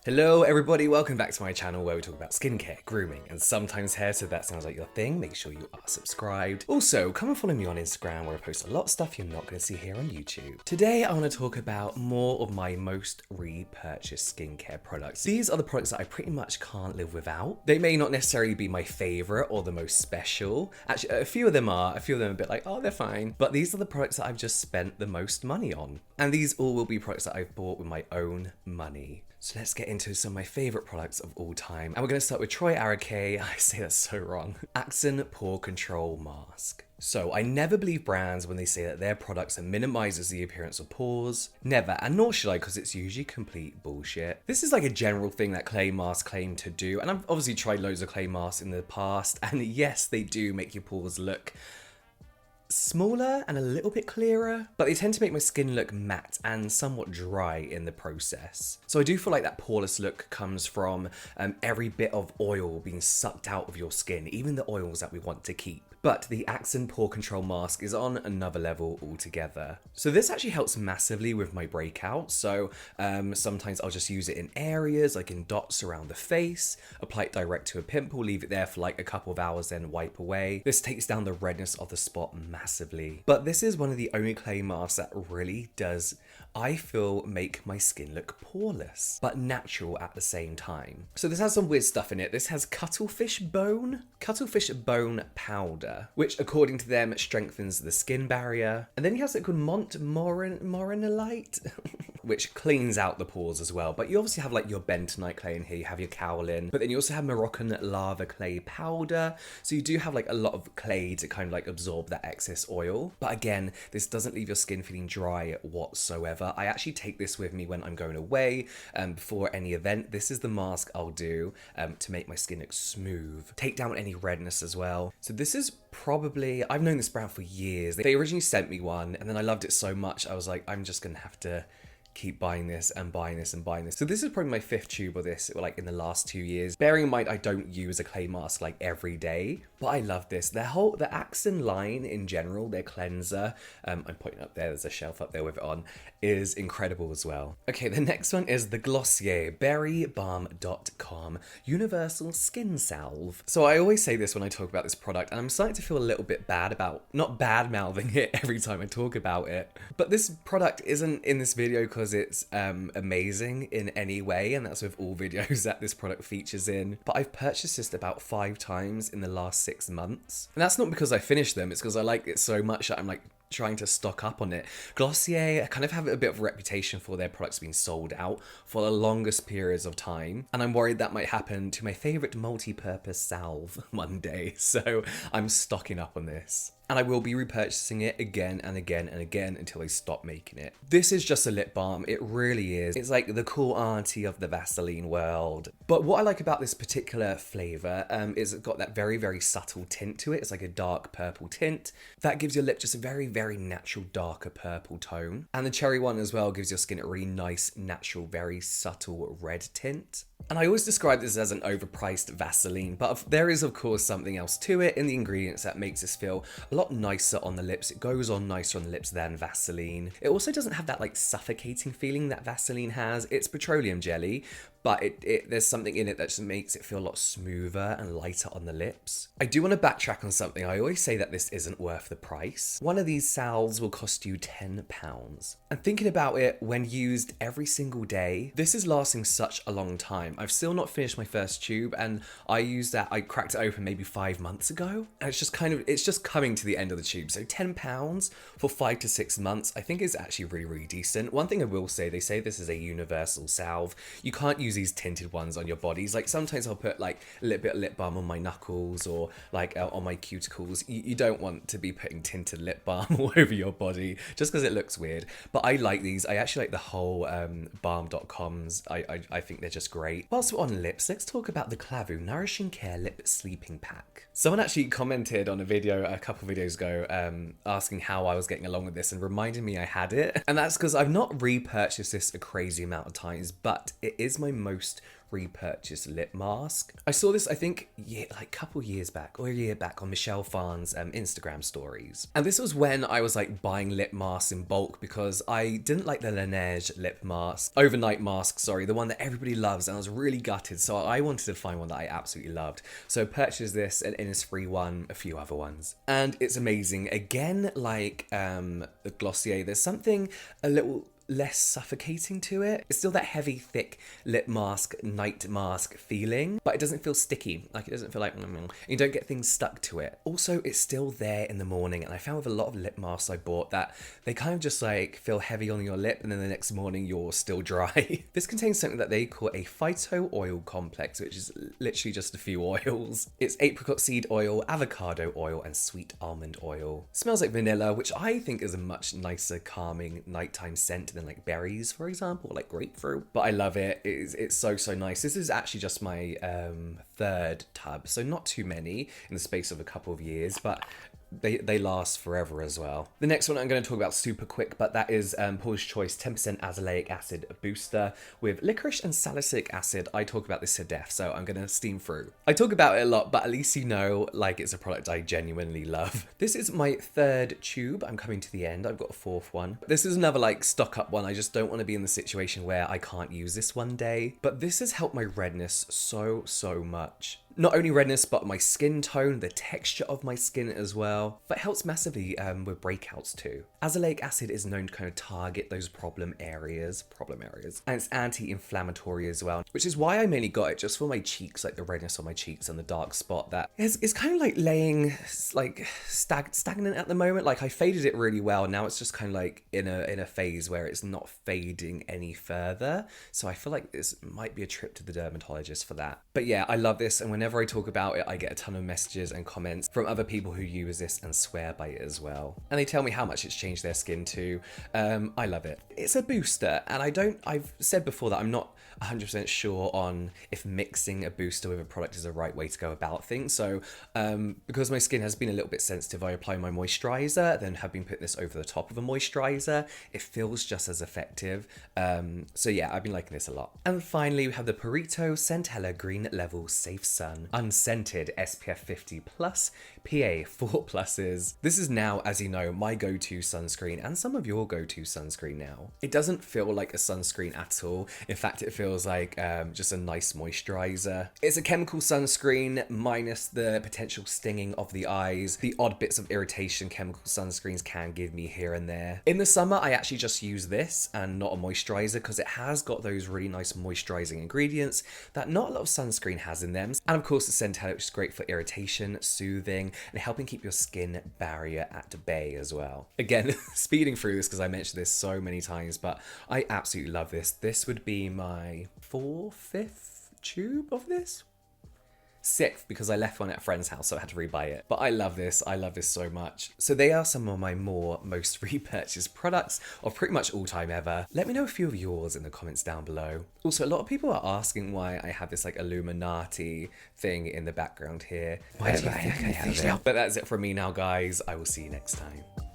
Hello everybody, welcome back to my channel where we talk about skincare, grooming, and sometimes hair, so if that sounds like your thing, make sure you are subscribed. Also, come and follow me on Instagram where I post a lot of stuff you're not going to see here on YouTube. Today I want to talk about more of my most repurchased skincare products. These are the products that I pretty much can't live without. They may not necessarily be my favourite or the most special. Actually, a few of them are. A few of them are a bit like, oh, they're fine. But these are the products that I've just spent the most money on. And these all will be products that I've bought with my own money. So let's get into some of my favourite products of all time. And we're going to start with TROIAREUKE, I say that so wrong, ACSEN Pore Control Mask. So I never believe brands when they say that their products minimizes the appearance of pores. Never, and nor should I, because it's usually complete bullshit. This is like a general thing that clay masks claim to do, and I've obviously tried loads of clay masks in the past, and yes, they do make your pores look smaller and a little bit clearer, but they tend to make my skin look matte and somewhat dry in the process. So I do feel like that poreless look comes from every bit of oil being sucked out of your skin, even the oils that we want to keep. But the ACSEN Pore Control Mask is on another level altogether. So this actually helps massively with my breakouts. So sometimes I'll just use it in areas, like in dots around the face, apply it direct to a pimple, leave it there for like a couple of hours, then wipe away. This takes down the redness of the spot massively. But this is one of the only clay masks that really does, I feel, make my skin look poreless, but natural at the same time. So this has some weird stuff in it. This has cuttlefish bone powder, which according to them strengthens the skin barrier. And then you have something called morinolite, which cleans out the pores as well. But you obviously have like your bentonite clay in here, you have your kaolin, but then you also have Moroccan lava clay powder. So you do have like a lot of clay to kind of like absorb that excess oil. But again, this doesn't leave your skin feeling dry whatsoever. I actually take this with me when I'm going away before any event. This is the mask I'll do to make my skin look smooth, take down any redness as well. So this is probably, I've known this brand for years. They originally sent me one and then I loved it so much I was like, I'm just gonna have to keep buying this and buying this and buying this. So this is probably my 5th tube of this, like in the last 2 years. Bearing in mind I don't use a clay mask like every day, but I love this. The ACSEN line in general, their cleanser, I'm pointing up there, there's a shelf up there with it on, is incredible as well. Okay, the next one is the Glossier Berry DOTCOM Universal Skin Salve. So I always say this when I talk about this product, and I'm starting to feel a little bit bad about, not bad mouthing it every time I talk about it, but this product isn't in this video because it's amazing in any way, and that's with all videos that this product features in. But I've purchased this about 5 times in the last 6 months, and that's not because I finished them, it's because I like it so much that I'm like trying to stock up on it. Glossier kind of have a bit of a reputation for their products being sold out for the longest periods of time, and I'm worried that might happen to my favorite multi-purpose salve one day, so I'm stocking up on this. And I will be repurchasing it again and again and again until they stop making it. This is just a lip balm, it really is. It's like the cool auntie of the Vaseline world. But what I like about this particular flavour is it's got that very, very subtle tint to it. It's like a dark purple tint. That gives your lip just a very, very natural darker purple tone. And the cherry one as well gives your skin a really nice, natural, very subtle red tint. And I always describe this as an overpriced Vaseline, but there is of course something else to it in the ingredients that makes this feel a lot nicer on the lips. It goes on nicer on the lips than Vaseline. It also doesn't have that like suffocating feeling that Vaseline has. It's petroleum jelly, but there's something in it that just makes it feel a lot smoother and lighter on the lips. I do want to backtrack on something. I always say that this isn't worth the price. One of these salves will cost you £10. And thinking about it, when used every single day, this is lasting such a long time. I've still not finished my first tube, and I cracked it open maybe 5 months ago, and it's just coming to the end of the tube. So £10 for 5 to 6 months, I think is actually really, really decent. One thing I will say, they say this is a universal salve. You can't use these tinted ones on your bodies. Like sometimes I'll put like a little bit of lip balm on my knuckles or like on my cuticles. You don't want to be putting tinted lip balm all over your body just because it looks weird. But I like these. I actually like the whole BALM.coms. I think they're just great. Whilst we're on lips, let's talk about the KLAVUU Nourishing Care Lip Sleeping Pack. Someone actually commented on a video a couple videos ago asking how I was getting along with this and reminded me I had it. And that's because I've not repurchased this a crazy amount of times, but it is my most repurchased lip mask. I saw this, I think, like a couple years back, or a year back, on Michelle Phan's Instagram stories. And this was when I was like buying lip masks in bulk because I didn't like the Laneige lip mask, overnight mask, sorry, the one that everybody loves, and I was really gutted. So I wanted to find one that I absolutely loved. So I purchased this, an Innisfree one, a few other ones. And it's amazing. Again, like the Glossier, there's something a little less suffocating to it. It's still that heavy, thick lip mask, night mask feeling, but it doesn't feel sticky. Like, it doesn't feel like, you don't get things stuck to it. Also, it's still there in the morning, and I found with a lot of lip masks I bought that they kind of just like feel heavy on your lip, and then the next morning you're still dry. This contains something that they call a phyto oil complex, which is literally just a few oils. It's apricot seed oil, avocado oil, and sweet almond oil. Smells like vanilla, which I think is a much nicer, calming nighttime scent than like berries, for example, like grapefruit. But I love it. It's so nice. This is actually just my third tub, so not too many in the space of a couple of years, but they last forever as well. The next one I'm going to talk about super quick, but that is Paul's Choice 10% azelaic acid booster with licorice and salicylic acid. I talk about this to death, so I'm going to steam through. I talk about it a lot, but at least you know, like, it's a product I genuinely love. This is my third tube. I'm coming to the end. I've got a fourth one. This is another like stock up one. I just don't want to be in the situation where I can't use this one day, but this has helped my redness so much. Not only redness, but my skin tone, the texture of my skin as well. But it helps massively with breakouts too. Azelaic acid is known to kind of target those problem areas, and it's anti-inflammatory as well, which is why I mainly got it just for my cheeks, like the redness on my cheeks and the dark spot that is kind of like laying like stagnant at the moment. Like, I faded it really well. Now it's just kind of like in a phase where it's not fading any further. So I feel like this might be a trip to the dermatologist for that. But yeah, I love this, and whenever I talk about it, I get a ton of messages and comments from other people who use this and swear by it as well. And they tell me how much it's changed their skin too. I love it. It's a booster, and I've said before that I'm not 100% sure on if mixing a booster with a product is the right way to go about things. So because my skin has been a little bit sensitive, I apply my moisturizer, then have been putting this over the top of a moisturizer. It feels just as effective. So yeah, I've been liking this a lot. And finally, we have the Purito Centella Green Level Safe Sun Unscented SPF 50 Plus PA 4+. This is now, as you know, my go-to sunscreen and some of your go-to sunscreen now. It doesn't feel like a sunscreen at all. In fact, it feels like just a nice moisturizer. It's a chemical sunscreen minus the potential stinging of the eyes, the odd bits of irritation chemical sunscreens can give me here and there. In the summer, I actually just use this and not a moisturizer because it has got those really nice moisturizing ingredients that not a lot of sunscreen has in them. And of course, the Centella, which is great for irritation, soothing, and helping keep your skin barrier at bay as well. Again, speeding through this because I mentioned this so many times, but I absolutely love this. This would be my fifth tube of this. Sixth, because I left one at a friend's house, so I had to rebuy it. But I love this so much. So they are some of my most repurchased products of pretty much all time ever. Let me know a few of yours in the comments down below. Also, a lot of people are asking why I have this like Illuminati thing in the background here. Why do you think I have it? But that's it from me now, guys. I will see you next time.